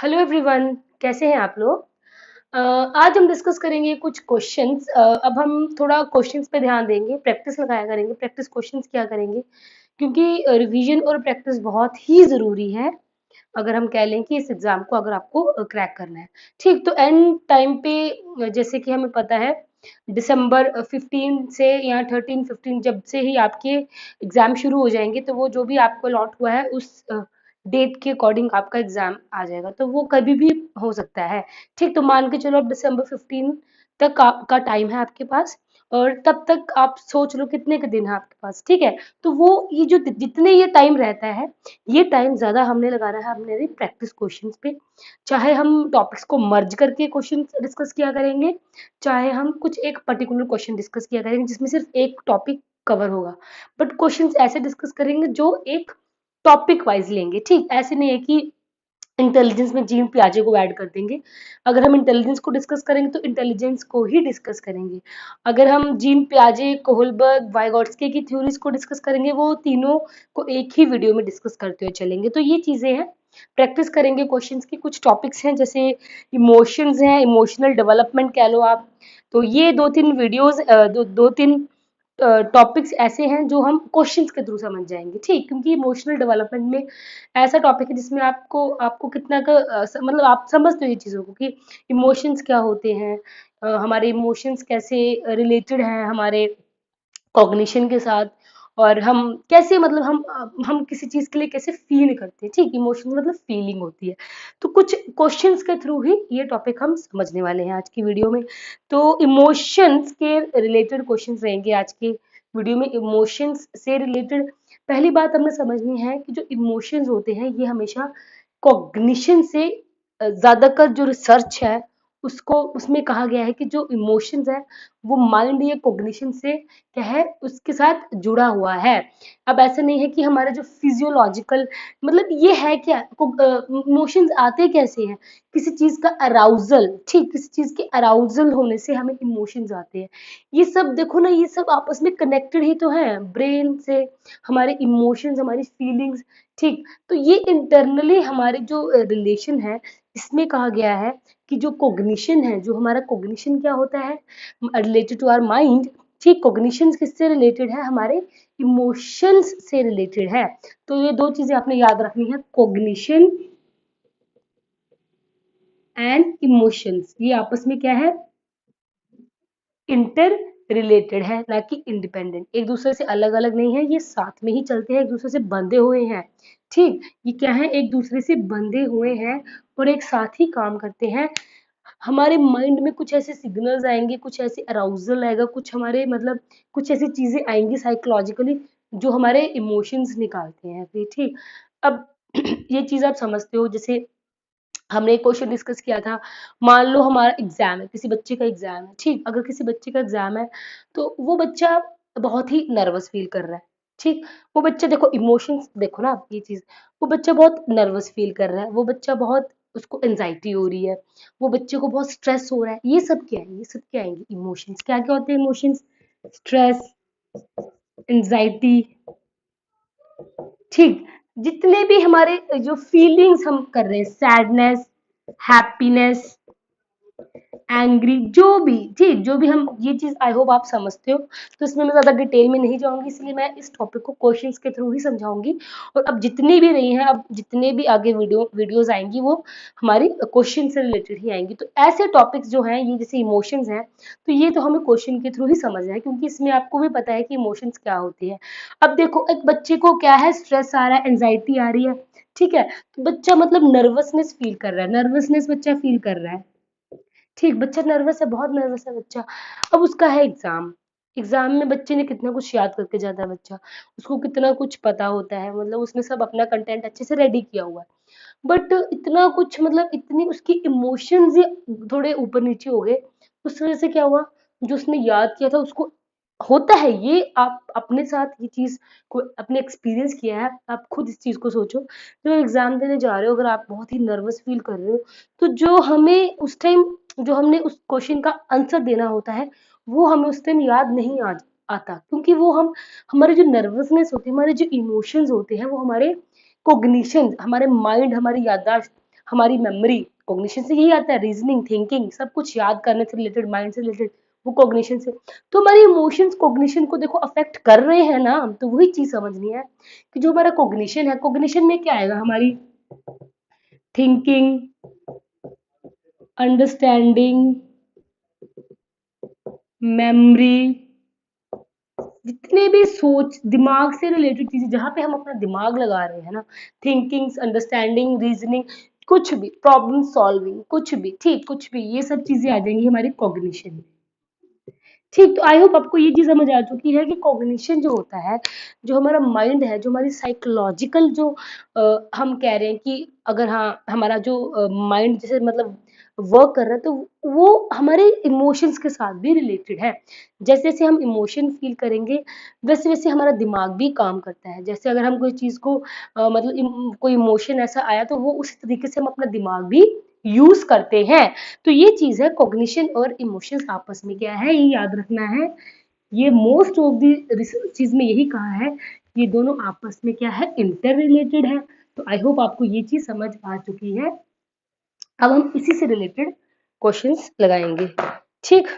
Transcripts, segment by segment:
Hello everyone, कैसे हैं आप लोग। आज हम डिस्कस करेंगे कुछ क्वेश्चंस। अब हम थोड़ा क्वेश्चंस पे ध्यान देंगे, प्रैक्टिस लगाया करेंगे। प्रैक्टिस क्वेश्चंस क्या करेंगे, क्योंकि रिवीजन और प्रैक्टिस बहुत ही ज़रूरी है अगर हम कह लें कि इस एग्ज़ाम को अगर आपको क्रैक करना है। ठीक, तो एंड टाइम पे जैसे कि हमें पता है दिसंबर 15 से या 13-15 जब से ही आपके एग्ज़ाम शुरू हो जाएंगे, तो वो जो भी आपको अलॉट हुआ है उस डेट के अकॉर्डिंग आपका एग्ज़ाम आ जाएगा, तो वो कभी भी हो सकता है। ठीक, तो मान के चलो अब दिसंबर 15 तक का टाइम है आपके पास, और तब तक आप सोच लो कितने के दिन है आपके पास। ठीक है, तो वो ये जो जितने ये टाइम रहता है, ये टाइम ज़्यादा हमने लगाना है अपने प्रैक्टिस क्वेश्चंस पे। चाहे हम टॉपिक्स को मर्ज करके क्वेश्चन डिस्कस किया करेंगे, चाहे हम कुछ एक पर्टिकुलर क्वेश्चन डिस्कस किया करेंगे जिसमें सिर्फ एक टॉपिक कवर होगा, बट क्वेश्चंस ऐसे डिस्कस करेंगे जो एक टॉपिक वाइज लेंगे। ठीक, ऐसे नहीं है कि इंटेलिजेंस में जीन पियाजे को ऐड कर देंगे। अगर हम इंटेलिजेंस को डिस्कस करेंगे तो इंटेलिजेंस को ही डिस्कस करेंगे। अगर हम जीन पियाजे, कोहलबर्ग, वाइगॉट्स्की की थ्योरीज को डिस्कस करेंगे, वो तीनों को एक ही वीडियो में डिस्कस करते हुए चलेंगे। तो ये चीजें हैं, प्रैक्टिस करेंगे क्वेश्चंस की। कुछ टॉपिक्स हैं जैसे इमोशंस हैं, इमोशनल डेवलपमेंट कह लो आप। तो ये दो तीन वीडियोस, दो तीन टॉपिक्स ऐसे हैं जो हम क्वेश्चंस के थ्रू समझ जाएंगे। ठीक, क्योंकि इमोशनल डेवलपमेंट में ऐसा टॉपिक है जिसमें आपको आपको कितना का मतलब आप समझते हो ये चीज़ों को कि इमोशंस क्या होते हैं, हमारे इमोशंस कैसे रिलेटेड हैं हमारे कॉग्निशन के साथ, और हम कैसे मतलब हम किसी चीज़ के लिए कैसे फील करते हैं। ठीक, इमोशन मतलब फीलिंग होती है। तो कुछ क्वेश्चंस के थ्रू ही ये टॉपिक हम समझने वाले हैं आज की वीडियो में। तो इमोशंस के रिलेटेड क्वेश्चंस रहेंगे आज की वीडियो में। इमोशंस से रिलेटेड पहली बात हमें समझनी है कि जो इमोशंस होते हैं ये हमेशा कॉग्निशन से ज़्यादातर जो रिसर्च है उसको उसमें कहा गया है कि जो इमोशंस है वो माइंड या कॉग्निशन से क्या है, उसके साथ जुड़ा हुआ है। अब ऐसा नहीं है कि हमारा जो फिजियोलॉजिकल मतलब ये है क्या, इमोशंस आते कैसे हैं, किसी चीज का अराउजल। ठीक, किसी चीज के अराउजल होने से हमें इमोशंस आते हैं। ये सब देखो ना, ये सब आपस में कनेक्टेड ही तो है ब्रेन से, हमारे इमोशंस, हमारी फीलिंग्स। ठीक, तो ये इंटरनली हमारे जो रिलेशन है, इसमें कहा गया है कि जो कॉग्निशन है, जो हमारा कॉग्निशन क्या होता है रिलेटेड टू आवर माइंड। ठीक, कॉग्निशन किससे रिलेटेड है, हमारे इमोशंस से रिलेटेड है। तो ये दो चीजें आपने याद रखनी है, कॉग्निशन एंड इमोशंस, ये आपस में क्या है, इंटर रिलेटेड है, ना कि इंडिपेंडेंट। एक दूसरे से अलग अलग नहीं है, ये साथ में ही चलते हैं, एक दूसरे से बंधे हुए हैं। ठीक, ये क्या है, एक दूसरे से बंधे हुए हैं और एक साथ ही काम करते हैं। हमारे माइंड में कुछ ऐसे सिग्नल्स आएंगे, कुछ ऐसे अराउजल आएगा, कुछ हमारे मतलब कुछ ऐसी चीजें आएंगी साइकोलॉजिकली जो हमारे इमोशंस निकालते हैं फिर। ठीक, अब ये चीज आप समझते हो। जैसे हमने एक क्वेश्चन डिस्कस किया था, मान लो हमारा एग्जाम है, किसी बच्चे का एग्जाम है। ठीक, अगर किसी बच्चे का एग्जाम है तो वो बच्चा बहुत ही नर्वस फील कर रहा है। ठीक, वो बच्चा देखो इमोशंस देखो ना आप, ये चीज, वो बच्चा बहुत नर्वस फील कर रहा है, वो बच्चा बहुत, उसको एंजाइटी हो रही है, वो बच्चे को बहुत स्ट्रेस हो रहा है। ये सब क्या है, ये सब क्या आएंगे इमोशंस। क्या क्या होते हैं इमोशंस, स्ट्रेस, एंजाइटी। ठीक, जितने भी हमारे जो फीलिंग्स हम कर रहे हैं, सैडनेस, हैप्पीनेस, एंग्री, जो भी, ठीक, जो भी हम, ये चीज आई होप आप समझते हो। तो इसमें मैं ज्यादा डिटेल में नहीं जाऊंगी, इसलिए मैं इस टॉपिक को क्वेश्चंस के थ्रू ही समझाऊंगी। और अब जितनी भी रही हैं, अब जितने भी आगे वीडियोस आएंगी वो हमारी क्वेश्चन से रिलेटेड ही आएंगी। तो ऐसे टॉपिक्स जो हैं, ये जैसे इमोशंस हैं, तो ये तो हमें क्वेश्चन के थ्रू ही समझना है, क्योंकि इसमें आपको भी पता है कि इमोशंस क्या होती है। अब देखो, एक बच्चे को क्या है, स्ट्रेस आ रहा है, एंजाइटी आ रही है। ठीक है, तो बच्चा मतलब नर्वसनेस फील कर रहा है, नर्वसनेस बच्चा फील कर रहा है। ठीक, बच्चा नर्वस है, बहुत नर्वस है बच्चा। अब उसका है एग्जाम, एग्जाम में बच्चे ने कितना कुछ याद करके जाता है बच्चा, उसको कितना कुछ पता होता है, मतलब उसने सब अपना कंटेंट अच्छे से रेडी किया हुआ है। बट इतना कुछ मतलब इतनी उसकी इमोशंस थोड़े ऊपर नीचे हो गए, उस वजह से क्या हुआ, जो उसने याद किया था उसको, होता है ये, आप अपने साथ ये चीज को अपने एक्सपीरियंस किया है, आप खुद इस चीज को सोचो। जब एग्जाम देने जा रहे हो, अगर आप बहुत ही नर्वस फील कर रहे हो, तो जो हमें उस टाइम, जो हमने उस क्वेश्चन का आंसर देना होता है, वो हमें उस टाइम याद नहीं आता, क्योंकि वो हम, हमारे जो नर्वसनेस होती है, हमारे जो इमोशंस होते हैं, वो हमारे कॉग्निशन, हमारे माइंड, हमारी याददाश्त, हमारी मेमोरी, कॉग्निशन से यही आता है, रीजनिंग, थिंकिंग, सब कुछ याद करने से रिलेटेड, माइंड से रिलेटेड, वो कॉग्निशन से। तो हमारी इमोशंस कॉग्निशन को देखो अफेक्ट कर रहे हैं ना, तो वही चीज समझनी है कि जो हमारा कॉग्निशन है, कॉग्निशन में क्या आएगा, हमारी थिंकिंग, अंडरस्टैंडिंग, मेमोरी, जितने भी सोच, दिमाग से रिलेटेड चीजें जहां पे हम अपना दिमाग लगा रहे हैं ना, थिंकिंग, अंडरस्टैंडिंग, रीजनिंग, कुछ भी, प्रॉब्लम सॉल्विंग, कुछ भी, ठीक, कुछ भी, ये सब चीजें आ जाएंगी हमारी कॉग्निशन में। ठीक, तो आई होप आपको ये चीज समझ आ चुकी है कि कॉग्निशन जो होता है, जो हमारा माइंड है, जो हमारी साइकोलॉजिकल जो हम कह रहे हैं कि अगर हाँ हमारा जो माइंड जैसे मतलब वर्क कर रहा है, तो वो हमारे इमोशंस के साथ भी रिलेटेड है। जैसे जैसे हम इमोशन फील करेंगे, वैसे वैसे हमारा दिमाग भी काम करता है। जैसे अगर हम कोई चीज को मतलब कोई इमोशन ऐसा आया, तो वो उसी तरीके से हम अपना दिमाग भी यूज करते हैं। तो ये चीज है, कॉग्निशन और इमोशंस आपस में क्या है, ये याद रखना है। ये मोस्ट ऑफ द रिसर्च चीज में यही कहा है कि ये दोनों आपस में क्या है, इंटर रिलेटेड है। तो आई होप आपको ये चीज समझ आ चुकी है। अब हम इसी से रिलेटेड क्वेश्चंस लगाएंगे। ठीक,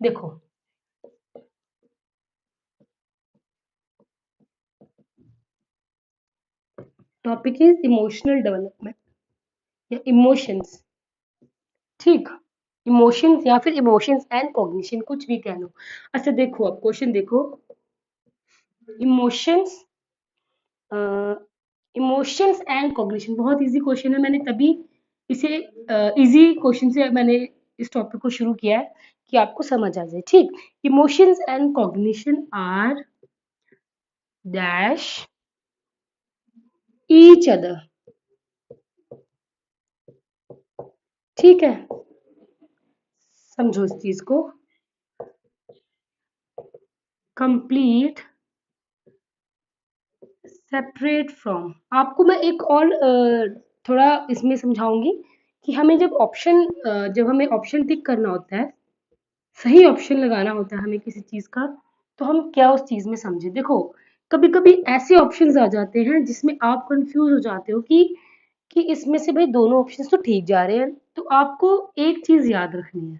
देखो, टॉपिक इज इमोशनल डेवलपमेंट या इमोशंस। ठीक, इमोशंस या फिर इमोशंस एंड कॉग्निशन, कुछ भी कह लो। अच्छा देखो, अब क्वेश्चन देखो, इमोशंस, इमोशंस एंड कॉग्निशन, बहुत इजी क्वेश्चन है। मैंने तभी इसे इजी क्वेश्चन से मैंने इस टॉपिक को शुरू किया है कि आपको समझ आ जाए। ठीक, emotions and cognition are dash each other. ठीक है, समझो इस चीज को, कंप्लीट सेपरेट फ्रॉम। आपको मैं एक और थोड़ा इसमें समझाऊंगी कि हमें जब हमें ऑप्शन टिक करना होता है, सही ऑप्शन लगाना होता है हमें किसी चीज का, तो हम क्या उस चीज में समझे। देखो, कभी कभी ऐसे ऑप्शंस आ जाते हैं जिसमें आप कंफ्यूज हो जाते हो कि इसमें से भाई दोनों ऑप्शंस तो ठीक जा रहे हैं। तो आपको एक चीज याद रखनी है।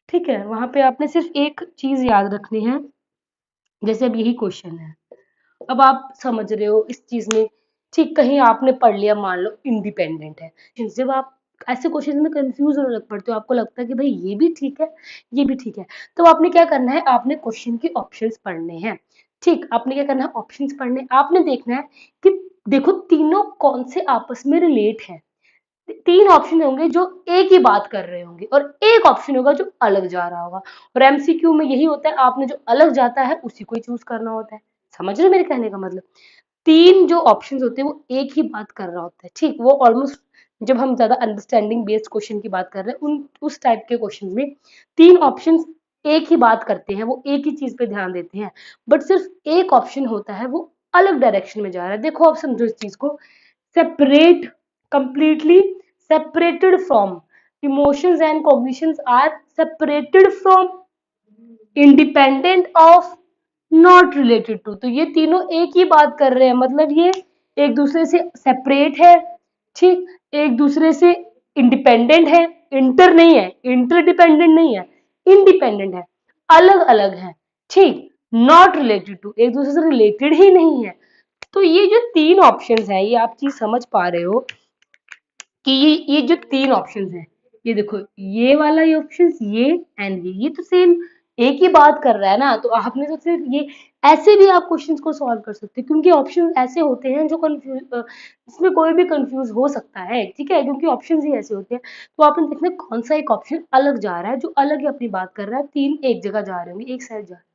ठीक है, वहां पे आपने सिर्फ एक चीज याद रखनी है। जैसे अब यही क्वेश्चन है, अब आप समझ रहे हो इस चीज में। ठीक, कहीं आपने पढ़ लिया, मान लो इंडिपेंडेंट है, जब आप ऐसे क्वेश्चन में कंफ्यूज होने लग पड़ते हो, आपको लगता है कि भाई ये भी ठीक है, ये भी ठीक है, तो आपने क्या करना है, आपने क्वेश्चन के ऑप्शंस पढ़ने हैं। ठीक, आपने क्या करना है, ऑप्शंस पढ़ने, आपने देखना है कि देखो तीनों कौन से आपस में रिलेट है। तीन ऑप्शन होंगे जो एक ही बात कर रहे होंगे, और एक ऑप्शन होगा जो अलग जा रहा होगा। और एमसीक्यू में यही होता है, आपने जो अलग जाता है उसी को ही चूज करना होता है। समझ रहे हो मेरे कहने का मतलब। तीन जो ऑप्शंस होते हैं वो एक ही बात कर रहा होता है। ठीक, वो ऑलमोस्ट, जब हम ज्यादा अंडरस्टैंडिंग बेस्ड क्वेश्चन की बात कर रहे हैं, उन उस टाइप के क्वेश्चन में तीन ऑप्शंस एक ही बात करते हैं, वो एक ही चीज पे ध्यान देते हैं। बट सिर्फ एक ऑप्शन होता है वो अलग डायरेक्शन में जा रहा है। देखो, आप समझो इस चीज को, separate, completely separated from, emotions and cognitions are separated from, independent of, not related to। तो ये तीनों एक ही बात कर रहे हैं, मतलब ये एक दूसरे से सेपरेट है। ठीक, एक दूसरे से इंडिपेंडेंट है, इंटर नहीं है, इंटर डिपेंडेंट नहीं है, इंडिपेंडेंट है, अलग अलग है। ठीक, नॉट रिलेटेड टू, एक दूसरे से रिलेटेड ही नहीं है। तो ये जो तीन ऑप्शंस हैं, ये आप चीज समझ पा रहे हो कि ये जो तीन ऑप्शंस हैं, ये देखो, ये वाला ये ऑप्शंस, ये एंड ये तो सेम एक ही बात कर रहा है ना। तो आपने तो सिर्फ ये ऐसे भी आप क्वेश्चंस को सॉल्व कर सकते हैं, क्योंकि ऑप्शंस ऐसे होते हैं जो कंफ्यूज, इसमें कोई भी कंफ्यूज हो सकता है। ठीक है, क्योंकि ऑप्शंस ही ऐसे होते हैं। तो आपने देखना कौन सा एक ऑप्शन अलग जा रहा है, जो अलग ही अपनी बात कर रहा है। तीन एक जगह जा रहे होंगे, एक साइड जा रहे हैं।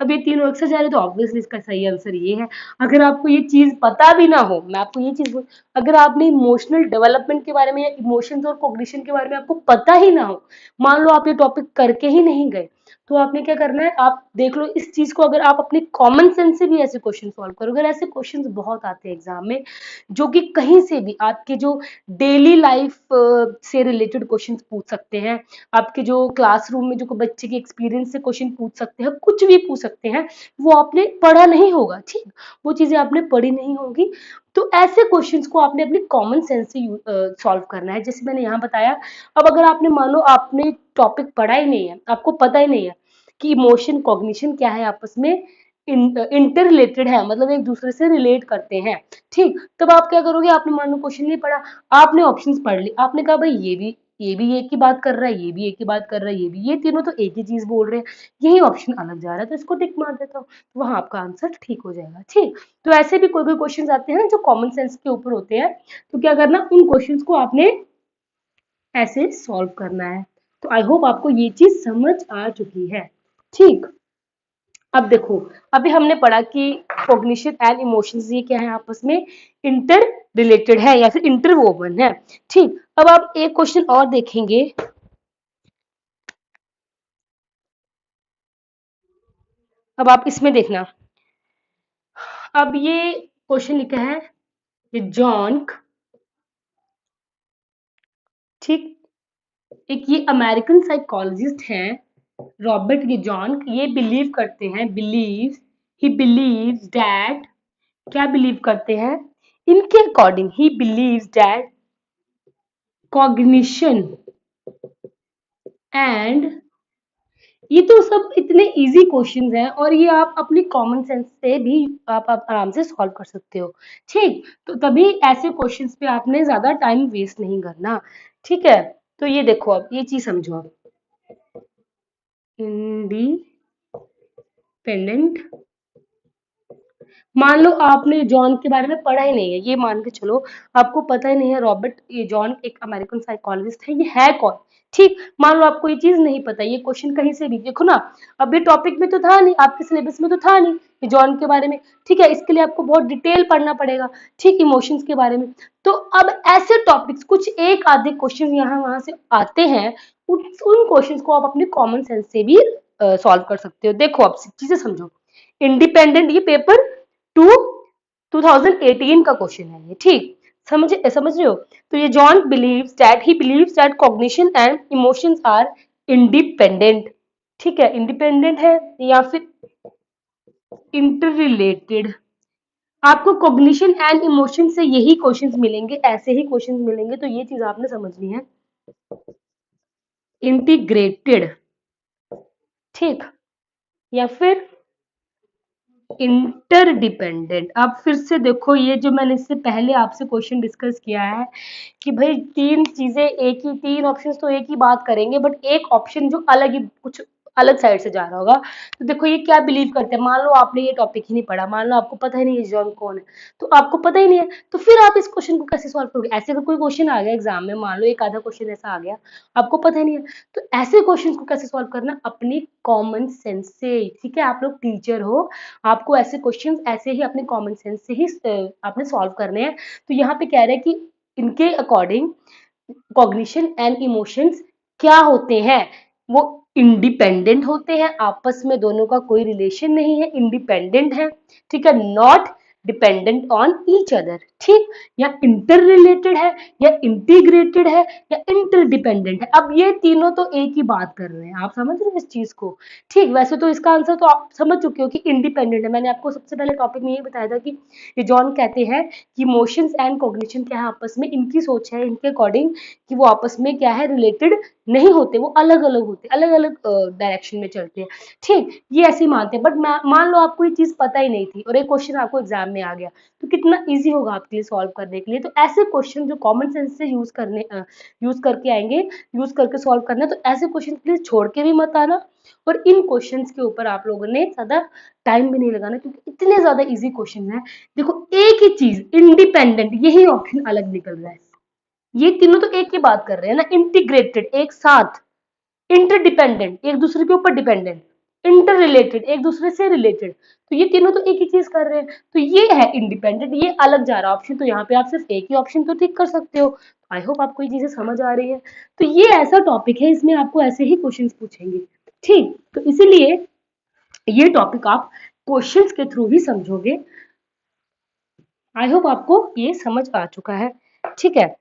अब ये तीनों अक्सर जा रहे हैं, तो ऑब्वियसली इसका सही आंसर ये है। अगर आपको ये चीज पता भी ना हो, मैं आपको ये चीज बोल, अगर आपने इमोशनल डेवलपमेंट के बारे में या इमोशंस और कॉग्निशन के बारे में आपको पता ही ना हो, मान लो आप ये टॉपिक करके ही नहीं गए, तो आपने क्या करना है, आप देख लो इस चीज को, अगर आप अपने कॉमन सेंस से भी ऐसे क्वेश्चन सॉल्व करो। अगर ऐसे क्वेश्चंस बहुत आते हैं एग्जाम में, जो कि कहीं से भी आपके जो डेली लाइफ से रिलेटेड क्वेश्चंस पूछ सकते हैं, आपके जो क्लासरूम में जो बच्चे के एक्सपीरियंस से क्वेश्चन पूछ सकते हैं, कुछ भी पूछ सकते हैं, वो आपने पढ़ा नहीं होगा। ठीक, वो चीजें आपने पढ़ी नहीं होगी, तो ऐसे क्वेश्चंस को आपने अपने कॉमन सेंस से सॉल्व करना है, जैसे मैंने यहाँ बताया। अब अगर आपने मान लो आपने टॉपिक पढ़ा ही नहीं है, आपको पता ही नहीं है कि इमोशन कॉग्निशन क्या है, आपस में इंटर रिलेटेड है, मतलब एक दूसरे से रिलेट करते हैं, ठीक। तब आप क्या करोगे, आपने मान लो क्वेश्चन नहीं पढ़ा, आपने ऑप्शंस पढ़ ली, आपने कहा भाई ये भी एक ही बात कर रहा है, ये भी एक ही बात कर रहा है, ये तीनों तो एक ही चीज बोल रहे हैं, यही ऑप्शन अलग जा रहा है, तो इसको टिक मार देता हूँ, तो वहां आपका आंसर ठीक हो जाएगा, ठीक। तो ऐसे भी कोई कोई क्वेश्चन आते हैं जो कॉमन सेंस के ऊपर होते हैं, तो क्या करना, उन क्वेश्चंस को आपने ऐसे सॉल्व करना है। तो आई होप आपको ये चीज समझ आ चुकी है, ठीक। अब देखो, अभी हमने पढ़ा कि कॉग्निशन एंड इमोशंस ये क्या है, आपस में इंटर रिलेटेड है या फिर इंटरवोवन है, ठीक। अब आप एक क्वेश्चन और देखेंगे, अब आप इसमें देखना, अब ये क्वेश्चन लिखा है कि जॉन, ठीक, एक ये अमेरिकन साइकोलॉजिस्ट हैं, रॉबर्ट गिजॉन, ये बिलीव करते हैं, ही बिलीव्स दैट, क्या बिलीव करते हैं, इनके according he believes that cognition and, ये तो सब इतने इजी क्वेश्चंस हैं और ये आप अपनी कॉमन सेंस से भी आप आराम से सॉल्व कर सकते हो, ठीक। तो तभी ऐसे क्वेश्चंस पे आपने ज्यादा टाइम वेस्ट नहीं करना, ठीक है। तो ये देखो, अब ये चीज समझो, आप इंडिपेंडेंट, मान लो आपने जॉन के बारे में पढ़ा ही नहीं है, ये मान के चलो आपको पता ही नहीं है रॉबर्ट ये जॉन एक अमेरिकन साइकोलॉजिस्ट है, ये है कौन, ठीक। मान लो आपको ये चीज नहीं पता, ये क्वेश्चन कहीं से भी देखो ना, अब ये टॉपिक में तो था नहीं, आपके सिलेबस में तो था नहीं ये जॉन के बारे में, ठीक है। इसके लिए आपको बहुत डिटेल पढ़ना पड़ेगा, ठीक, इमोशंस के बारे में। तो अब ऐसे टॉपिक्स कुछ एक आधे क्वेश्चन यहाँ वहां से आते हैं, उन क्वेश्चंस को आप अपने कॉमन सेंस से भी सॉल्व कर सकते हो। देखो आप चीजें समझो, इंडिपेंडेंट, ये पेपर टू 2018 का क्वेश्चन है ये, ठीक। समझ रहे हो। तो ये John believes that cognition and emotions are independent, ठीक है, इंडिपेंडेंट है या फिर इंटर रिलेटेड। आपको कॉग्निशन एंड इमोशन से यही क्वेश्चंस मिलेंगे, ऐसे ही क्वेश्चंस मिलेंगे, तो ये चीज आपने समझनी है, इंटीग्रेटेड, ठीक, या फिर इंटरडिपेंडेंट। अब फिर से देखो, ये जो मैंने इससे पहले आपसे क्वेश्चन डिस्कस किया है कि भाई तीन चीजें एक ही, तीन ऑप्शंस तो एक ही बात करेंगे, बट एक ऑप्शन जो अलग ही कुछ अलग साइड से जा रहा होगा। तो देखो ये क्या बिलीव करते हैं, मान लो आपने ये टॉपिक ही नहीं पढ़ा, मान लो आपको पता ही नहीं है जॉन कौन है, तो आपको पता ही नहीं है, तो फिर आप इस क्वेश्चन को कैसे सॉल्व करोगे। ऐसे अगर कोई क्वेश्चन आ गया एग्जाम में, मान लो एक आधा क्वेश्चन ऐसा आ गया, आपको पता ही नहीं है, तो ऐसे क्वेश्चन को कैसे सॉल्व करना, अपनी कॉमन सेंस से, ठीक है। आप लोग टीचर हो, आपको ऐसे क्वेश्चंस ऐसे ही अपने कॉमन सेंस से ही आपने सॉल्व करने हैं। तो यहाँ पे कह रहे हैं कि इनके अकॉर्डिंग कॉग्निशन एंड इमोशंस क्या होते हैं, वो इंडिपेंडेंट होते हैं, आपस में दोनों का कोई रिलेशन नहीं है, इंडिपेंडेंट है, ठीक है, not dependent on each other, ठीक, या इंटर रिलेटेड है, या इंटीग्रेटेड है, या इंटरडिपेंडेंट है। अब ये तीनों तो एक ही बात कर रहे हैं, आप समझ रहे हो इस चीज को, ठीक। वैसे तो इसका आंसर तो आप समझ चुके हो कि इंडिपेंडेंट है, मैंने आपको सबसे पहले टॉपिक में ये बताया था कि ये जॉन कहते हैं कि इमोशंस एंड कॉग्निशन क्या है, आपस में इनकी सोच है, इनके अकॉर्डिंग कि वो आपस में क्या है, रिलेटेड नहीं होते, वो अलग अलग होते, अलग अलग डायरेक्शन में चलते हैं, ठीक। ये ऐसे ही मानते हैं, बट मान लो आपको ये चीज पता ही नहीं थी और एक क्वेश्चन आपको एग्जाम में आ गया, तो कितना इजी होगा आपके लिए सॉल्व करने के लिए। तो ऐसे क्वेश्चन जो कॉमन सेंस से यूज करके आएंगे, यूज करके सॉल्व करना, तो ऐसे क्वेश्चन प्लीज छोड़ के भी मत आना, और इन क्वेश्चंस के ऊपर आप लोगों ने ज्यादा टाइम भी नहीं लगाना, क्योंकि इतने ज्यादा इजी क्वेश्चन है। देखो एक ही चीज इंडिपेंडेंट, यही ऑप्शन अलग निकल रहा है, ये तीनों तो एक ही बात कर रहे हैं ना, इंटीग्रेटेड एक साथ, इंटरडिपेंडेंट एक दूसरे के ऊपर डिपेंडेंट, इंटर रिलेटेड एक दूसरे से रिलेटेड, तो ये तीनों तो एक ही चीज कर रहे हैं। तो ये है इंडिपेंडेंट, ये अलग जा रहा ऑप्शन, तो यहाँ पे आप सिर्फ एक ही ऑप्शन तो ठीक कर सकते हो। आई होप आपको ये चीजें समझ आ रही है। तो ये ऐसा टॉपिक है, इसमें आपको ऐसे ही क्वेश्चंस पूछेंगे, ठीक। तो इसीलिए ये टॉपिक आप क्वेश्चंस के थ्रू ही समझोगे। आई होप आपको ये समझ आ चुका है, ठीक है।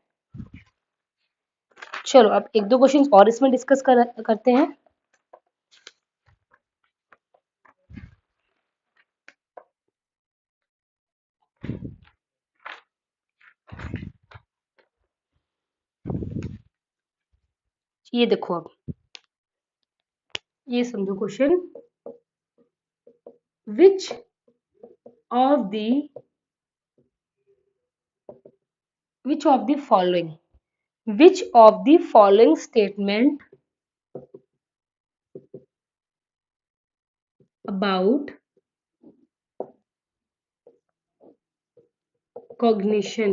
चलो अब एक दो क्वेश्चंस और इसमें डिस्कस करते हैं। ये देखो, अब ये समझो question, which of the which of the following which of the following statement about cognition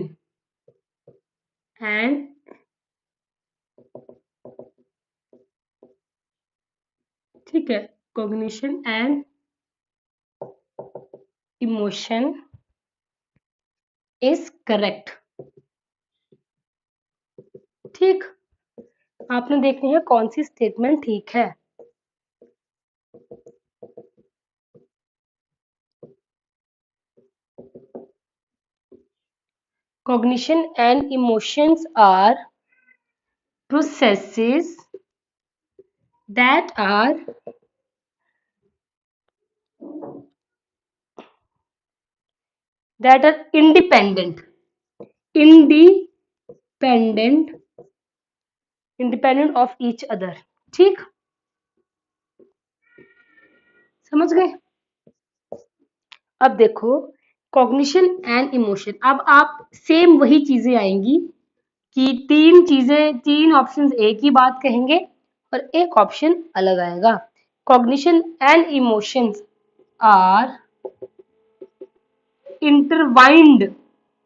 and ठीक है, cognition and emotion is correct। ठीक, आपने देखनी है कौन सी स्टेटमेंट ठीक है। Cognition and emotions are processes that are independent independent independent of each other। ठीक, समझ गए। अब देखो, कॉग्निशन एंड इमोशन, अब आप सेम वही चीजें आएंगी कि तीन ऑप्शंस एक ही बात कहेंगे और एक ऑप्शन अलग आएगा। Cognition and emotions are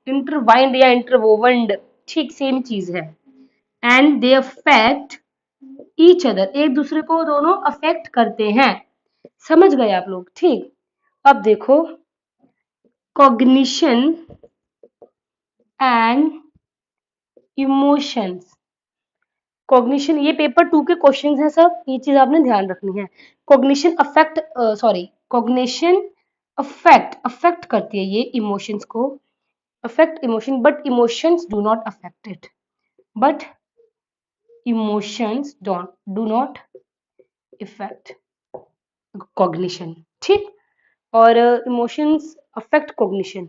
intertwined या इंटरवोवन्ड, ठीक सेम चीज है। And they affect each other, एक दूसरे को दोनों अफेक्ट करते हैं। समझ गए आप लोग। ठीक, अब देखो, कॉग्निशन एंड इमोशंस, कॉग्निशन, ये पेपर 2 के क्वेश्चंस हैं सब, ये चीज आपने ध्यान रखनी है। कॉग्निशन कॉग्निशन अफेक्ट करती है ये इमोशंस को, affect emotion, but emotions do not affect it, but emotions do not effect cognition. ठीक, और emotions affect cognition,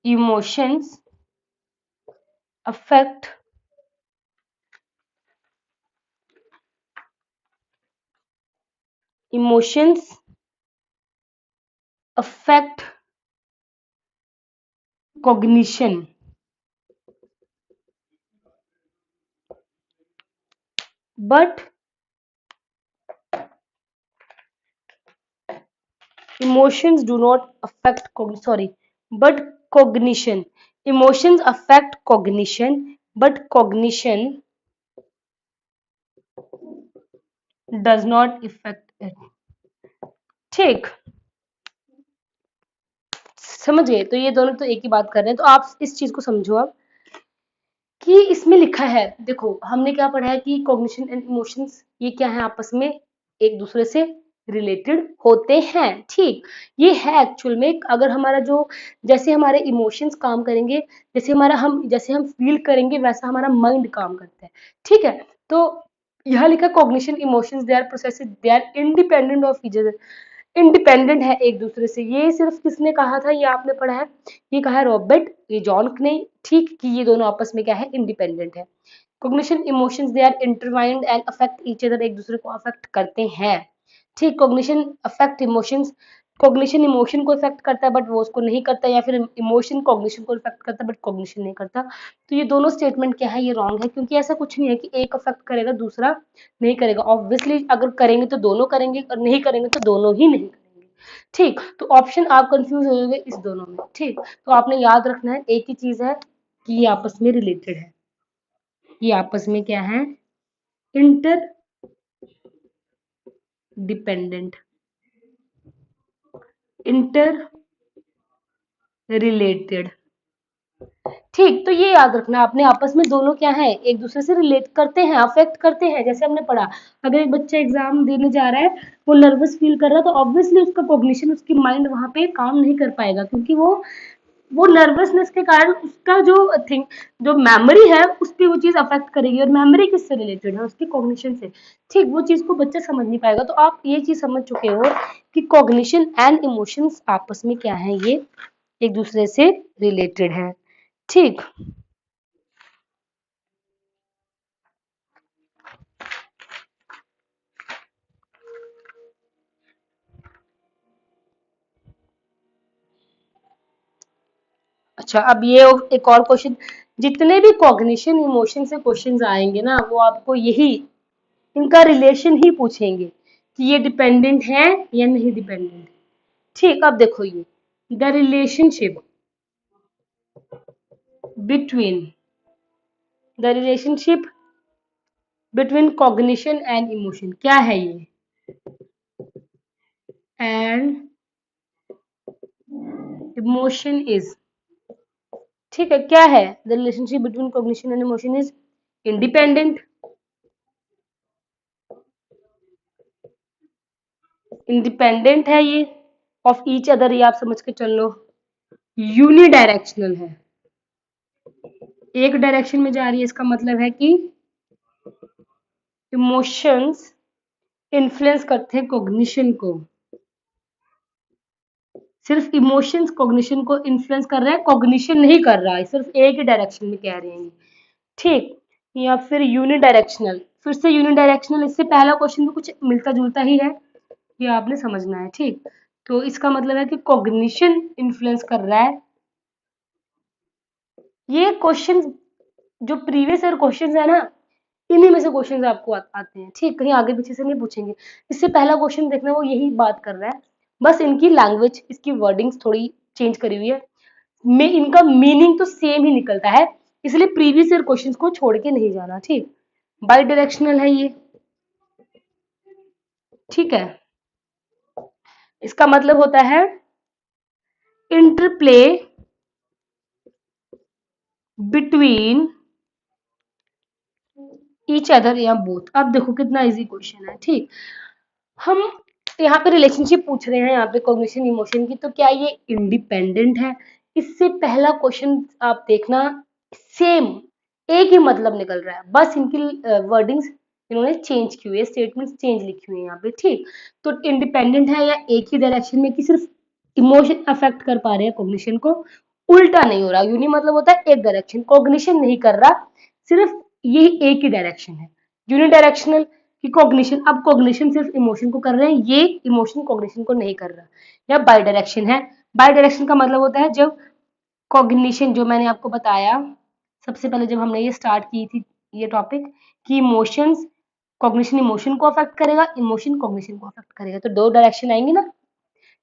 emotions affect emotions affect cognition, but emotions do not affect but cognition, emotions affect cognition but cognition does not affect it। ठीक, समझ गए। तो ये दोनों तो एक ही बात कर रहे हैं, तो आप इस चीज को समझो अब कि इसमें लिखा है, देखो हमने क्या पढ़ा है कि कॉग्निशन एंड इमोशंस ये क्या है, आपस में एक दूसरे से रिलेटेड होते हैं। ठीक, ये है एक्चुअल में, अगर हमारा जो, जैसे हमारे इमोशंस काम करेंगे, जैसे हम फील करेंगे वैसा हमारा माइंड काम करता है। ठीक है, तो यहाँ लिखा cognition emotions they are processes, they are independent of each other, independent है एक दूसरे से। ये सिर्फ किसने कहा था, ये आपने पढ़ा है, ये कहा है रॉबर्ट ये जॉन्क ने। ठीक, कि ये दोनों आपस में क्या है, इंडिपेंडेंट है। Cognition emotions they are intertwined and affect each other, एक दूसरे को अफेक्ट करते हैं। ठीक, cognition affect emotions, cognition emotion को इफेक्ट करता है बट वो उसको नहीं करता, या फिर इमोशन कॉग्निशन को इफेक्ट करता है बट कॉग्निशन नहीं करता। तो ये दोनों स्टेटमेंट क्या है, ये रॉन्ग है, क्योंकि ऐसा कुछ नहीं है कि एक अफेक्ट करेगा दूसरा नहीं करेगा। ऑब्वियसली अगर करेंगे तो दोनों करेंगे और नहीं करेंगे तो दोनों ही नहीं करेंगे। ठीक, तो ऑप्शन आप कंफ्यूज हो जाओगे इस दोनों में। ठीक, तो आपने याद रखना है एक ही चीज है कि ये आपस में रिलेटेड है, ये आपस में क्या है, इंटर डिपेंडेंट, इंटर रिलेटेड। ठीक, तो ये याद रखना आपने, आपस में दोनों क्या है, एक दूसरे से रिलेट करते हैं, अफेक्ट करते हैं। जैसे हमने पढ़ा, अगर एक बच्चा एग्जाम देने जा रहा है, वो नर्वस फील कर रहा है, तो ऑब्वियसली उसका कॉग्निशन, उसकी माइंड वहां पे काम नहीं कर पाएगा, क्योंकि वो नर्वसनेस के कारण उसका जो मेमोरी है उस पर वो चीज अफेक्ट करेगी, और मेमोरी किससे रिलेटेड है, उसके कॉग्निशन से। ठीक, वो चीज को बच्चा समझ नहीं पाएगा। तो आप ये चीज समझ चुके हो कि कॉग्निशन एंड इमोशंस आपस में क्या है, ये एक दूसरे से रिलेटेड है। ठीक। अच्छा, अब ये एक और क्वेश्चन, जितने भी कॉग्निशन इमोशन से क्वेश्चंस आएंगे ना, वो आपको यही इनका रिलेशन ही पूछेंगे कि ये डिपेंडेंट है या नहीं डिपेंडेंट। ठीक, अब देखो ये the relationship between the relationship between cognition and emotion क्या है ये, एंड इमोशन इज, ठीक है, क्या है, the relationship between cognition and emotion is independent, independent है ये ऑफ ईच अदर, ये आप समझ के चल लो, यूनिडायरेक्शनल है, एक डायरेक्शन में जा रही है, इसका मतलब है कि इमोशंस इन्फ्लुएंस करते हैं कॉग्निशन को, सिर्फ इमोशंस कॉग्निशन को इन्फ्लुएंस कर रहा है, कॉग्निशन नहीं कर रहा है, सिर्फ एक ही डायरेक्शन में कह रहे हैं। ठीक, या फिर यूनिडायरेक्शनल, फिर से यूनिडायरेक्शनल, इससे पहला क्वेश्चन भी कुछ मिलता जुलता ही है, ये आपने समझना है। ठीक, तो इसका मतलब है कि कॉग्निशन इन्फ्लुएंस कर रहा है। ये क्वेश्चन जो प्रीवियस ईयर क्वेश्चन है ना, इन्हीं में से क्वेश्चन आपको आते हैं। ठीक, कहीं आगे पीछे से नहीं पूछेंगे। इससे पहला क्वेश्चन देखना, वो यही बात कर रहा है, बस इनकी लैंग्वेज, इसकी वर्डिंग्स थोड़ी चेंज करी हुई है, में इनका मीनिंग तो सेम ही निकलता है, इसलिए प्रीवियस ईयर क्वेश्चंस को छोड़ के नहीं जाना। ठीक, बाई डायरेक्शनल है ये। ठीक है, इसका मतलब होता है इंटरप्ले बिटवीन ईच अदर या बोथ। अब देखो कितना इजी क्वेश्चन है। ठीक, हम यहाँ पे रिलेशनशिप पूछ रहे हैं, यहाँ पे कॉग्निशन इमोशन की, तो क्या ये इंडिपेंडेंट है? इससे पहला क्वेश्चन आप देखना, सेम एक ही मतलब निकल रहा है, बस इनकी वर्डिंग्स इन्होंने चेंज की हुई है, स्टेटमेंट्स चेंज लिखी हुई है यहाँ पे। ठीक, तो इंडिपेंडेंट है या एक ही डायरेक्शन में, कि सिर्फ इमोशन अफेक्ट कर पा रहे हैं कॉग्निशन को, उल्टा नहीं हो रहा। यूनि मतलब होता है एक डायरेक्शन, कॉग्निशन नहीं कर रहा, सिर्फ ये एक ही डायरेक्शन है। यूनिडायरेक्शनल कि कॉग्निशन, अब कॉग्निशन सिर्फ इमोशन को कर रहे हैं, ये इमोशन कॉग्निशन को नहीं कर रहा। या बाई डायरेक्शन है, बाई डायरेक्शन का मतलब होता है जब कॉग्निशन, जो मैंने आपको बताया सबसे पहले जब हमने ये स्टार्ट की थी ये टॉपिक, कि इमोशंस, कॉग्निशन इमोशन को अफेक्ट करेगा, इमोशन कॉग्निशन को अफेक्ट करेगा, तो दो डायरेक्शन आएंगी ना।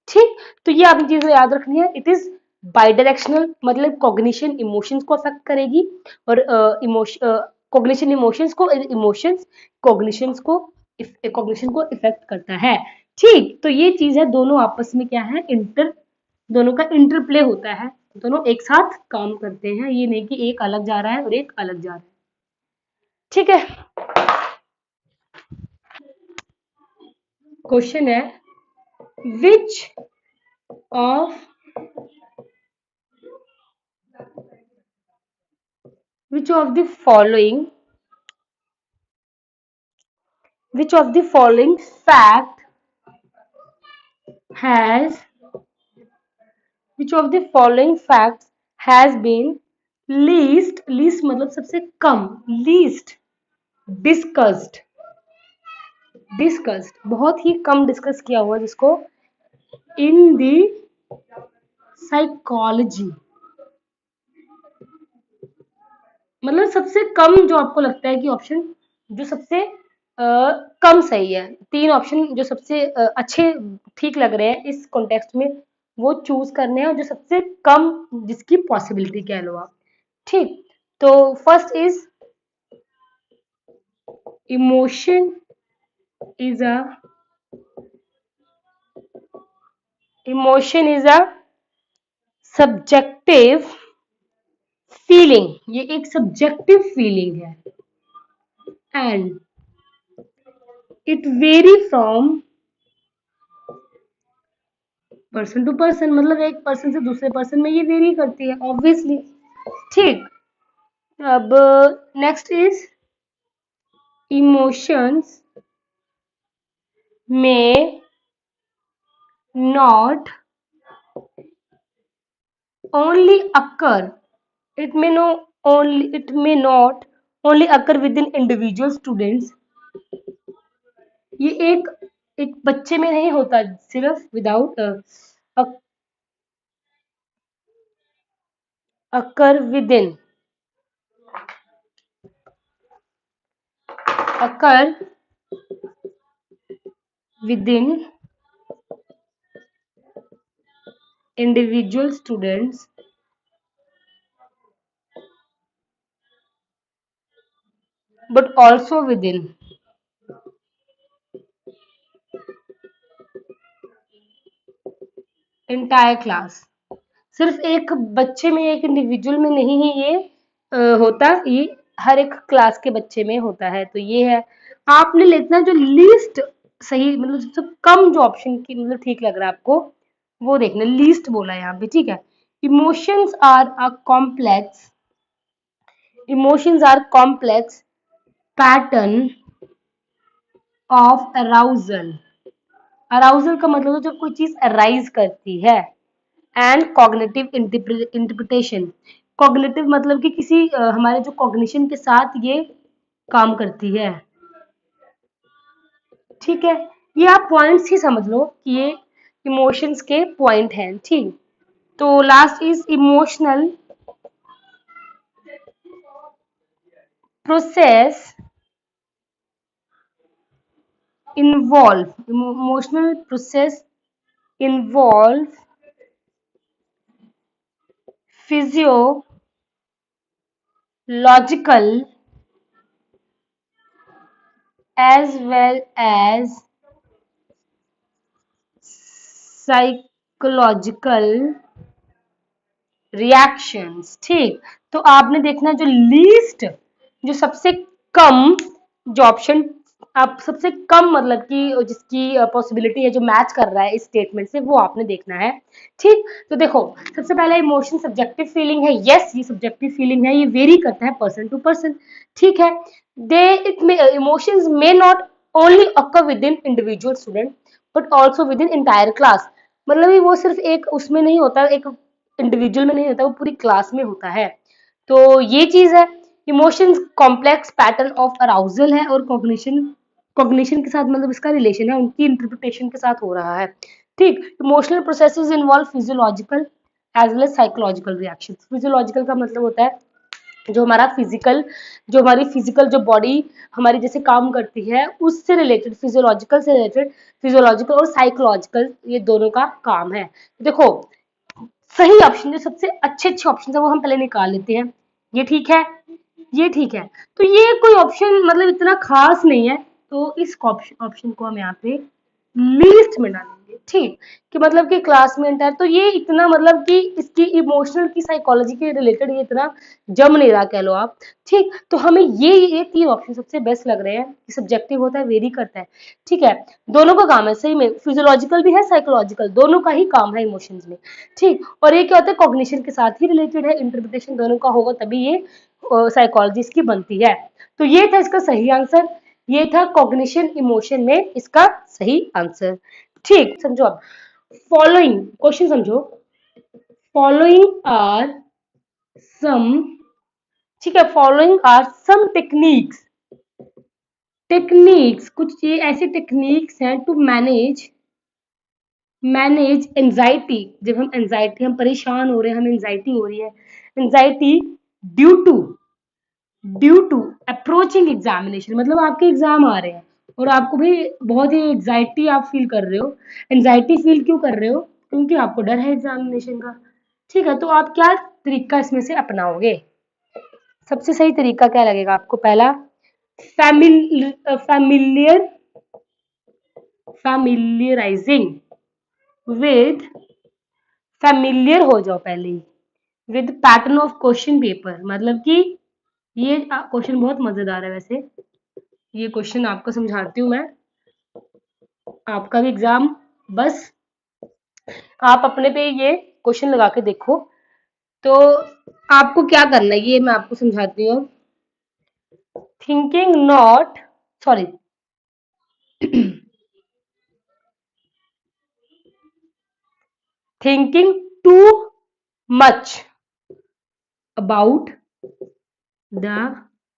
ठीक, तो ये आपने चीजें याद रखनी है, इट इज बाई डायरेक्शनल, मतलब कॉग्निशन इमोशंस को अफेक्ट करेगी, और इमोशन कॉग्निशन इमोशंस को, इमोशंस कॉग्निशंस को, कॉग्निशन को इफेक्ट करता है। ठीक, तो ये चीज है, दोनों आपस में क्या है, दोनों का इंटरप्ले होता है, दोनों एक साथ काम करते हैं, ये नहीं कि एक अलग जा रहा है और एक अलग जा रहा है। ठीक है, क्वेश्चन है, which of which of the following which of the following fact has which of the following facts has been least मतलब सबसे कम, least discussed बहुत ही कम डिस्कस किया हुआ जिसको, in the psychology, मतलब सबसे कम, जो आपको लगता है कि ऑप्शन जो सबसे कम सही है, तीन ऑप्शन जो सबसे अच्छे ठीक लग रहे हैं इस कॉन्टेक्स्ट में, वो चूज करने हैं, और जो सबसे कम जिसकी पॉसिबिलिटी कह लो आप। ठीक, तो first is emotion is a emotion is a subjective feeling, ये एक सब्जेक्टिव फीलिंग है, and it vary from person to person, मतलब एक पर्सन से दूसरे पर्सन में ये वेरी करती है ऑब्वियसली। ठीक, अब नेक्स्ट इज इमोशंस में not only occur, it may not only occur within individual students. ये एक एक बच्चे में नहीं होता, सिर्फ without occur within individual students, but also within entire class. सिर्फ एक बच्चे में, एक इंडिविजुअल में नहीं है ये होता, ये हर एक क्लास के बच्चे में होता है। तो ये है, आपने लिखना जो लीस्ट सही, मतलब सबसे कम जो ऑप्शन की मतलब ठीक लग रहा है आपको वो देखना, लीस्ट बोला है यहाँ पे, ठीक है। Emotions are a complex pattern of arousal. Arousal का मतलब है जब कोई चीज अराइज करती है। एंड कॉग्निटिव इंटरप्रिटेशन, कॉग्निटिव मतलब कि किसी हमारे जो कॉग्निशन के साथ ये काम करती है, ठीक है। ये आप पॉइंट्स ही समझ लो कि ये इमोशंस के पॉइंट हैं, ठीक। तो last is emotional process involve physiological as well as psychological reactions, ठीक। तो आपने देखना जो लीस्ट, जो सबसे कम जो ऑप्शन, आप सबसे कम मतलब कि जिसकी पॉसिबिलिटी है जो मैच कर रहा है इस स्टेटमेंट से, वो आपने देखना है, ठीक। तो देखो सबसे पहला इमोशन सब्जेक्टिव फीलिंग है, यस ये सब्जेक्टिव फीलिंग है, ये वेरी करता है पर्सन टू पर्सन, ठीक है। दे इट में emotions may not only occur with in individual student but also with in entire class, मतलब वो सिर्फ एक उसमें नहीं होता, एक इंडिविजुअल में नहीं होता, वो पूरी क्लास में होता है। तो ये चीज है। Emotions complex pattern of arousal है, और कॉग्निशन, कॉग्निशन के साथ मतलब इसका रिलेशन है उनकी इंटरप्रिटेशन के साथ हो रहा है, ठीक। Emotional processes involve physiological as well as psychological reaction. Physiological का मतलब होता है जो हमारा फिजिकल, जो हमारी फिजिकल जो बॉडी हमारी जैसे काम करती है उससे रिलेटेड, फिजियोलॉजिकल से रिलेटेड, फिजियोलॉजिकल और साइकोलॉजिकल ये दोनों का काम है। देखो सही ऑप्शन जो सबसे अच्छे अच्छे ऑप्शन है वो हम पहले निकाल लेते हैं। ये ठीक है, ये ठीक है। तो ये कोई ऑप्शन मतलब इतना खास नहीं है, तो इस ऑप्शन को हम यहाँ पे लीस्ट में डालेंगे, ठीक। कि मतलब कि क्लास में एंटर, तो ये इतना मतलब कि इसकी इमोशनल की साइकोलॉजी के रिलेटेड ये इतना जम नहीं रहा कह लो आप, ठीक। तो हमें ये तीन ऑप्शन सबसे बेस्ट लग रहे हैं कि सब्जेक्टिव होता है, वेरी करता है, ठीक है। दोनों का काम है सही में, फिजियोलॉजिकल भी है साइकोलॉजिकल, दोनों का ही काम है इमोशंस में, ठीक। और ये क्या होता है कॉग्निशन के साथ ही रिलेटेड है, इंटरप्रिटेशन दोनों का होगा तभी ये साइकोलॉजी इसकी बनती है। तो ये था इसका सही आंसर, ये था कॉग्निशन इमोशन में इसका सही आंसर, ठीक। समझो अब फॉलोइंग क्वेश्चन समझो, फॉलोइंग आर सम, ठीक है, फॉलोइंग आर सम टेक्निक्स कुछ ये ऐसी टेक्निक्स हैं टू मैनेज एंजाइटी। जब हम परेशान हो रहे हैं, हमें एंजाइटी हो रही है, anxiety due to approaching examination, मतलब आपके एग्जाम आ रहे हैं और आपको भी बहुत ही एंजाइटी आप फील कर रहे हो। एंजाइटी फील क्यों कर रहे हो? क्योंकि आपको डर है एग्जामिनेशन का, ठीक है। तो आप क्या तरीका इसमें से अपनाओगे? सबसे सही तरीका क्या लगेगा आपको? पहला फैमिलियर फैमिलियराइजिंग विद, फैमिलियर हो जाओ पहले ही with pattern of question paper, मतलब कि ये क्वेश्चन बहुत मजेदार है वैसे, ये क्वेश्चन आपको समझाती हूँ मैं, आपका भी एग्जाम, बस आप अपने पे ये क्वेश्चन लगा के देखो। तो आपको क्या करना है ये मैं आपको समझाती हूँ। Thinking not, sorry thinking too much about the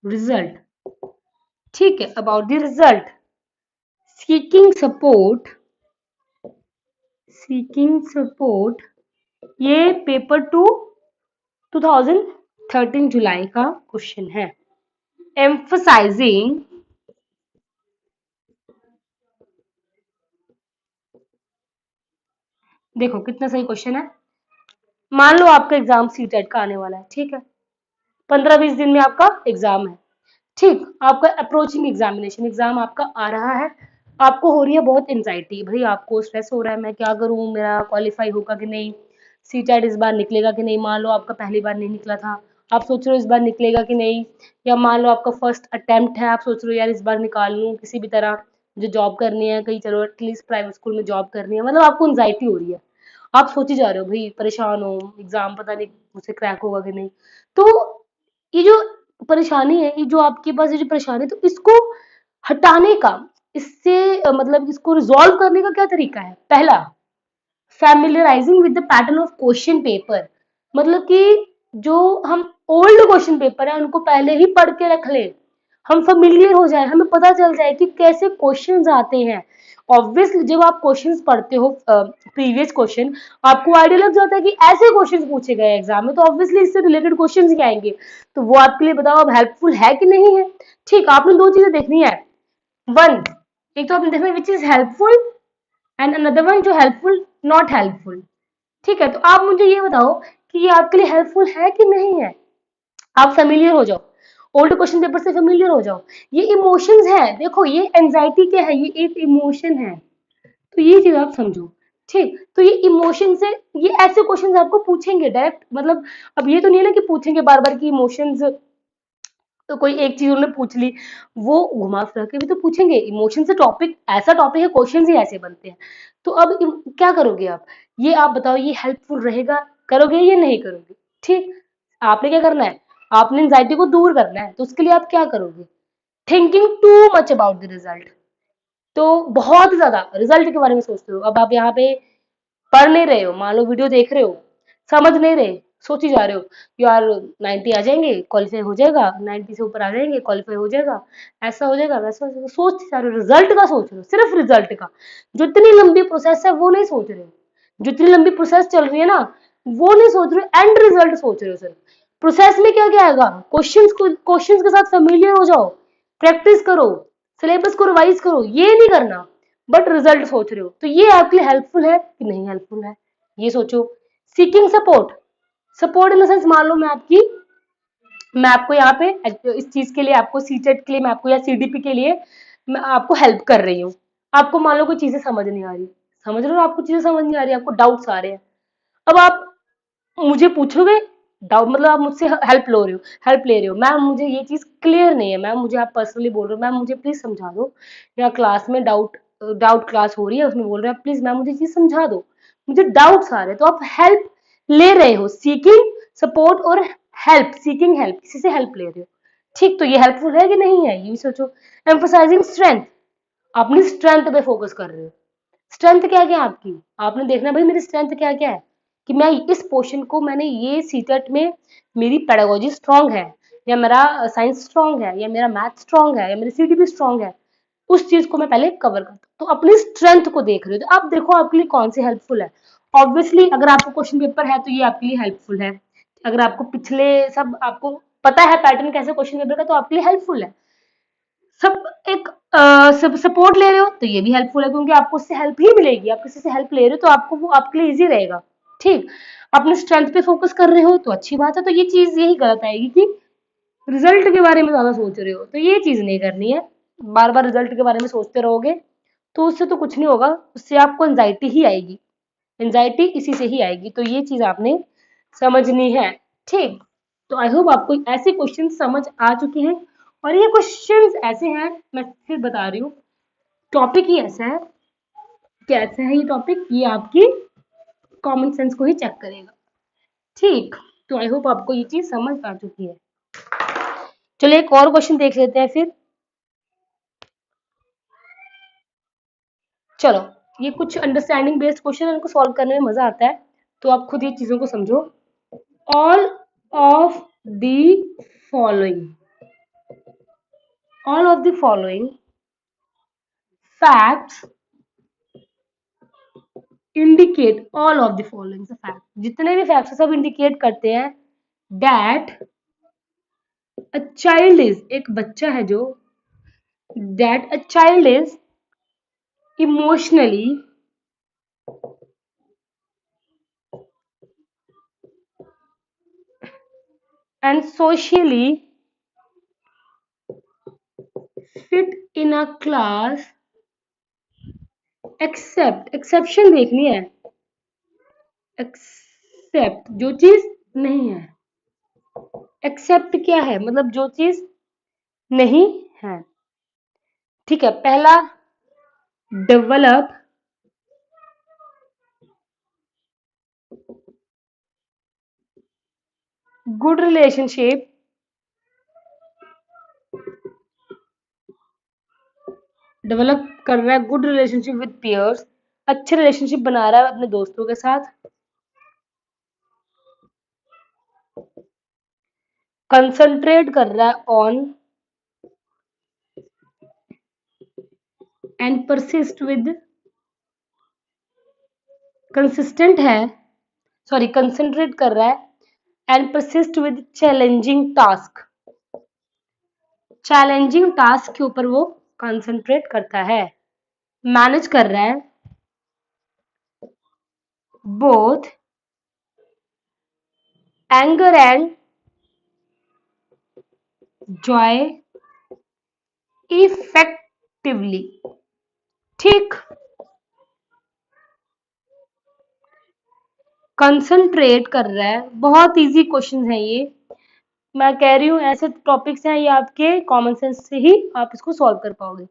result. ठीक है, about the result. Seeking support, seeking support, ये पेपर 2013 जुलाई का क्वेश्चन है। एम्फसाइजिंग, देखो कितना सही क्वेश्चन है। मान लो आपका एग्जाम सीटेट का आने वाला है, ठीक है, 15-20 दिन में आपका एग्जाम है। ठीक, आपका अप्रोचिंग एग्जामिनेशन, एग्जाम आपका आ रहा है, आपको हो रही है बहुत एंजाइटी, भाई आपको स्ट्रेस हो रहा है, मैं क्या करूं, मेरा क्वालिफाई होगा कि नहीं, सीटेट इस बार निकलेगा कि नहीं। मान लो आपका पहली बार नहीं निकला था, आप सोच रहे हो इस बार निकलेगा कि नहीं। या मान लो आपका फर्स्ट अटेम्प्ट है, आप सोच रहे हो यार इस बार निकाल लूं किसी भी तरह, जो जॉब करनी है कहीं, चलो एटलीस्ट प्राइवेट स्कूल में जॉब करनी है, मतलब आपको एंजाइटी हो रही है, आप सोच ही जा रहे हो, भाई परेशान हो, एग्जाम पता नहीं मुझसे क्रैक होगा कि नहीं। तो ये जो परेशानी है, ये जो आपके पास ये जो परेशानी है, तो इसको हटाने का, इससे मतलब इसको रिजॉल्व करने का क्या तरीका है। पहला, familiarising with the pattern of question paper, मतलब कि जो हम ओल्ड क्वेश्चन पेपर है उनको पहले ही पढ़ के रख ले, हम फेमिलियर हो जाए, हमें पता चल जाए कि कैसे क्वेश्चंस आते हैं। ऑब्वियसली जब आप क्वेश्चंस पढ़ते हो प्रीवियस क्वेश्चन, आपको आइडिया लग जाता है कि ऐसे क्वेश्चंस पूछे गए एग्जाम में, तो ऑब्वियसली इससे रिलेटेड क्वेश्चंस ही आएंगे। तो वो आपके लिए बताओ अब हेल्पफुल है कि नहीं है। ठीक, आपने दो चीजें देखनी है। वन, एक तो आपने देखना which is helpful, and another one जो हेल्पफुल नॉट हेल्पफुल। ठीक है, तो आप मुझे ये बताओ कि ये आपके लिए हेल्पफुल है कि नहीं है। आप फेमिलियर हो जाओ, ओल्ड क्वेश्चन पेपर से फेमिलियर हो जाओ। ये इमोशंस है, देखो ये एंजाइटी क्या है, ये एक इमोशन है, तो ये चीज आप समझो। ठीक, तो ये इमोशन से, ये ऐसे क्वेश्चन आपको पूछेंगे डायरेक्ट, मतलब अब ये तो नहीं है ना कि पूछेंगे बार बार की इमोशंस, तो कोई एक चीज उन्होंने पूछ ली, वो घुमा फिरा के भी तो पूछेंगे। इमोशन से टॉपिक, ऐसा टॉपिक है, क्वेश्चन ही ऐसे बनते हैं। तो अब क्या करोगे आप, ये आप बताओ, ये हेल्पफुल रहेगा, करोगे या नहीं करोगे। ठीक, आपने क्या करना है, आपने एंजाइटी को दूर करना है, तो उसके लिए आप क्या करोगे, thinking too much about the result, तो बहुत ज्यादा रिजल्ट के बारे में सोचते हो। अब आप यहाँ पे पढ़ नहीं रहे हो, मान लो वीडियो देख रहे हो, समझ नहीं रहे, सोच ही जा रहे हो यार 90 आ जाएंगे क्वालिफाई हो जाएगा, 90 से ऊपर आ जाएंगे क्वालिफाई हो जाएगा, ऐसा हो जाएगा वैसा हो जाएगा, सोच ही जा रहे हो, रिजल्ट का सोच रहे हो, सिर्फ रिजल्ट का। जो इतनी लंबी प्रोसेस है वो नहीं सोच रहे हो, जो इतनी लंबी प्रोसेस चल रही है ना, वो नहीं सोच रहे हो, एंड रिजल्ट सोच रहे हो सिर्फ। प्रोसेस में क्या क्या आएगा, क्वेश्चंस के साथ फेमिलियर हो जाओ, प्रैक्टिस करो, सिलेबस को रिवाइज करो, ये नहीं करना, बट रिजल्ट सोच रहे हो, तो ये आपके लिए हेल्पफुल है कि नहीं हेल्पफुल है, ये सोचो। Seeking support, support in the sense, मान लो मैं आपको यहाँ पे इस चीज के लिए, आपको सीटेट के लिए मैं आपको, या सीडीपी के लिए मैं आपको हेल्प कर रही हूँ। आपको मान लो कोई चीजें समझ नहीं आ रही, समझ रहे हो, आपको चीजें समझ नहीं आ रही, आपको डाउट्स आ रहे हैं, अब आप मुझे पूछोगे, डाउट मतलब आप मुझसे हेल्प ले रहे हो, मैम मुझे ये चीज क्लियर नहीं है, मैम मुझे आप पर्सनली बोल रहे हो, मैम मुझे प्लीज समझा दो, या क्लास में डाउट क्लास हो रही है उसमें बोल रहे हैं प्लीज मैम मुझे चीज समझा दो, मुझे डाउट्स आ रहे हैं, तो आप हेल्प ले रहे हो, सीकिंग सपोर्ट और हेल्प, सीकिंग हेल्प, किसी से हेल्प ले रहे हो। ठीक, तो ये हेल्पफुल है कि नहीं है, ये भी सोचो। एम्फोसाइजिंग स्ट्रेंथ, अपनी स्ट्रेंथ पे फोकस कर रहे हो, स्ट्रेंथ क्या क्या है आपकी, आपने देखना भाई मेरी स्ट्रेंथ क्या क्या है, कि मैं इस पोर्शन को, मैंने ये सीटेट में मेरी पेडागोजी स्ट्रांग है, या मेरा साइंस स्ट्रांग है, या मेरा मैथ स्ट्रांग है, या मेरी सीडीपी स्ट्रांग है, उस चीज को मैं पहले कवर करता हूँ। तो अपनी स्ट्रेंथ को देख रहे हो, तो आप देखो आपके लिए कौन सी हेल्पफुल है। ऑब्वियसली अगर आपको क्वेश्चन पेपर है तो ये आपके लिए हेल्पफुल है, अगर आपको पिछले सब आपको पता है पैटर्न कैसे क्वेश्चन पेपर का, तो आपके लिए हेल्पफुल है। सब एक सब सपोर्ट ले रहे हो तो ये भी हेल्पफुल है, क्योंकि आपको उससे हेल्प ही मिलेगी, आप किसी से हेल्प ले रहे हो तो आपको वो आपके लिए इजी रहेगा। ठीक, अपने स्ट्रेंथ पे फोकस कर रहे हो तो अच्छी बात है, तो ये चीज यही गलत आएगी कि रिजल्ट के बारे में ज्यादा सोच रहे हो, तो ये चीज नहीं करनी है। बार बार रिजल्ट के बारे में सोचते रहोगे तो उससे तो कुछ नहीं होगा, उससे आपको एंजाइटी ही आएगी, एंजाइटी इसी से ही आएगी, तो ये चीज आपने समझनी है। ठीक, तो आई होप आपको ऐसे क्वेश्चन समझ आ चुके हैं, और ये क्वेश्चंस ऐसे हैं, मैं फिर बता रही हूँ, टॉपिक ही ऐसा है, कैसा है ये टॉपिक, ये आपकी कॉमन सेंस को ही चेक करेगा। ठीक, तो आई होप आपको ये चीज समझ आ चुकी है। चलो एक और क्वेश्चन देख लेते हैं फिर। चलो, ये कुछ अंडरस्टैंडिंग बेस्ड क्वेश्चन है, इनको सॉल्व करने में मजा आता है, तो आप खुद ये चीजों को समझो। all of the following all of the following facts indicate all of the following facts, जितने भी facts सब indicate करते हैं that a child is, एक बच्चा है जो, that a child is emotionally and socially fit in a class except, exception देखनी है, except जो चीज नहीं है, एक्सेप्ट क्या है मतलब जो चीज नहीं है। ठीक है, पहला डेवलप गुड रिलेशनशिप डेवलप कर रहा है गुड रिलेशनशिप विद पीयर्स, अच्छे रिलेशनशिप बना रहा है अपने दोस्तों के साथ, कंसंट्रेट कर रहा है on and persist with, consistent है, सॉरी कंसंट्रेट कर रहा है and persist with challenging task, challenging task के ऊपर वो कंसंट्रेट करता है, मैनेज कर रहा है both anger and Joy effectively. ठीक, कंसंट्रेट कर रहा है, बहुत इजी क्वेश्चन है ये, मैं कह रही हूँ ऐसे टॉपिक्स हैं ये आपके कॉमन सेंस से ही आप इसको सॉल्व कर पाओगे।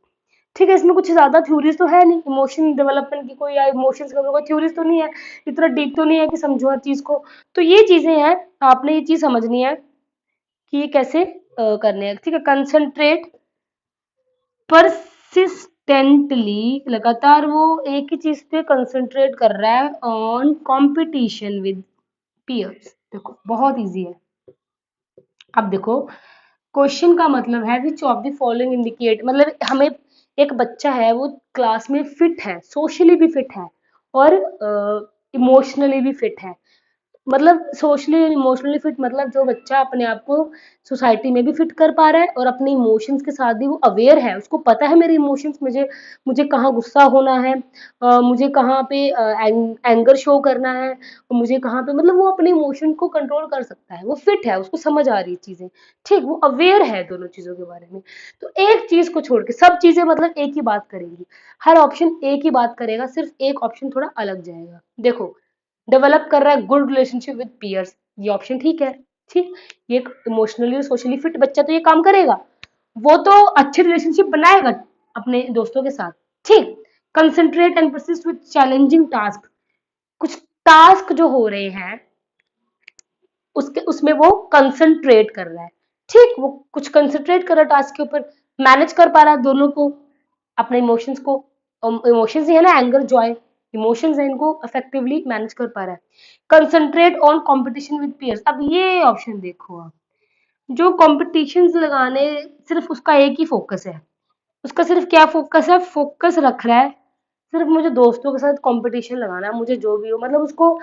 ठीक है, इसमें कुछ ज्यादा थ्योरीज तो है नहीं, इमोशन डेवलपमेंट की कोई या इमोशंस का कोई थ्योरीज तो नहीं है, इतना डीप तो नहीं है कि समझो हर चीज को। तो ये चीजें हैं, आपने ये चीज समझनी है कि ये कैसे करने हैं। ठीक है, कंसंट्रेट परसिस्टेंटली, लगातार वो एक ही चीज पे कंसंट्रेट कर रहा है ऑन कंपटीशन विद पीयर्स। देखो बहुत इजी है। अब देखो क्वेश्चन का मतलब है which of the following indicate, मतलब हमें एक बच्चा है वो क्लास में फिट है, सोशली भी फिट है और इमोशनली भी फिट है, मतलब सोशली और इमोशनली फिट मतलब जो बच्चा अपने आप को सोसाइटी में भी फिट कर पा रहा है और अपने इमोशंस के साथ भी वो अवेयर है, उसको पता है मेरे इमोशंस, मुझे मुझे कहाँ गुस्सा होना है, मुझे कहाँ पे एंगर शो करना है, मुझे कहाँ पे, मतलब वो अपने इमोशन को कंट्रोल कर सकता है, वो फिट है, उसको समझ आ रही है चीजें। ठीक, वो अवेयर है दोनों चीजों के बारे में। तो एक चीज को छोड़ के सब चीजें मतलब एक ही बात करेंगी, हर ऑप्शन एक ही बात करेगा, सिर्फ एक ऑप्शन थोड़ा अलग जाएगा। देखो डेवलप कर रहा है गुड रिलेशनशिप विद पीयर्स, ये ऑप्शन ठीक है। ठीक, ये इमोशनली और सोशली फिट बच्चा तो ये काम करेगा, वो तो अच्छे रिलेशनशिप बनाएगा अपने दोस्तों के साथ। ठीक, concentrate and persist with challenging task, कुछ टास्क जो हो रहे हैं उसके उसमें वो कंसंट्रेट कर रहा है। ठीक, वो कुछ कंसंट्रेट कर रहा है टास्क के ऊपर, मैनेज कर पा रहा है दोनों को, अपने इमोशंस को, इमोशंस ही है ना, एंगर जॉय इमोशंस है, इनको इफेक्टिवली मैनेज कर पा रहा है। Concentrate on competition with peers, अब ये ऑप्शन देखो आप, जो कॉम्पिटिशन्स लगाने, सिर्फ उसका एक ही फोकस है, उसका सिर्फ क्या फोकस है, फोकस रख रहा है सिर्फ मुझे दोस्तों के साथ कंपटीशन लगाना है, मुझे जो भी हो, मतलब उसको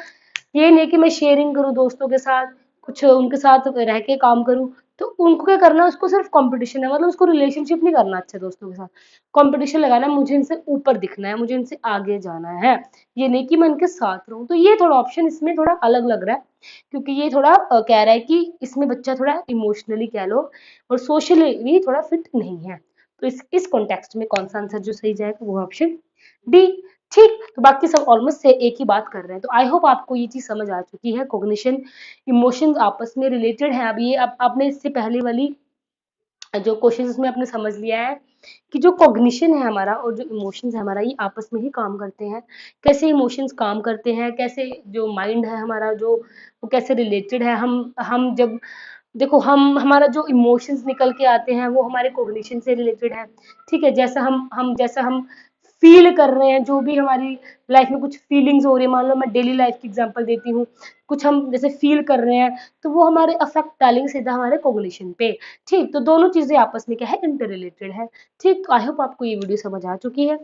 ये नहीं कि मैं शेयरिंग करूँ दोस्तों के साथ, कुछ उनके साथ रह के काम करूँ, तो उनको क्या करना है, उसको सिर्फ कंपटीशन है, मतलब उसको रिलेशनशिप नहीं करना अच्छे दोस्तों के साथ, कंपटीशन लगाना है, मुझे इनसे ऊपर दिखना है, मुझे इनसे आगे जाना है, ये नहीं कि मैं इनके साथ रहूँ। तो ये थोड़ा ऑप्शन इसमें थोड़ा अलग लग रहा है, क्योंकि ये थोड़ा कह रहा है कि इसमें बच्चा थोड़ा इमोशनली कह लो और सोशली भी थोड़ा फिट नहीं है। तो इस कॉन्टेक्स्ट में कौन सा आंसर जो सही जाएगा वो ऑप्शन डी। ठीक, तो बाकी सब ऑलमोस्ट से एक ही बात कर रहे हैं, तो आई होप आपको ये चीज समझ आ चुकी है, कॉग्निशन इमोशंस आपस में रिलेटेड है। अब ये आपने इससे पहले वाली जो क्वेश्चन में आपने समझ लिया है कि जो कॉग्निशन है हमारा और जो इमोशंस है हमारा, ये आपस में ही काम करते हैं, कैसे इमोशंस काम करते हैं, कैसे जो माइंड है हमारा जो वो कैसे रिलेटेड है, हम जब देखो हम हमारा जो इमोशंस निकल के आते हैं वो हमारे कॉग्निशन से रिलेटेड है। ठीक है, जैसा हम फील कर रहे हैं, जो भी हमारी लाइफ में कुछ फीलिंग्स हो रही है, मान लो मैं डेली लाइफ की एग्जांपल देती हूँ, कुछ हम जैसे फील कर रहे हैं, तो वो हमारे अफेक्ट डालेंगे सीधा हमारे कोगुलेशन पे। ठीक, तो दोनों चीजें आपस में क्या है, इंटर रिलेटेड है। ठीक, आई होप आपको ये वीडियो समझ आ चुकी है।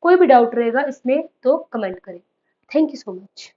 कोई भी डाउट रहेगा इसमें तो कमेंट करें। Thank you so much.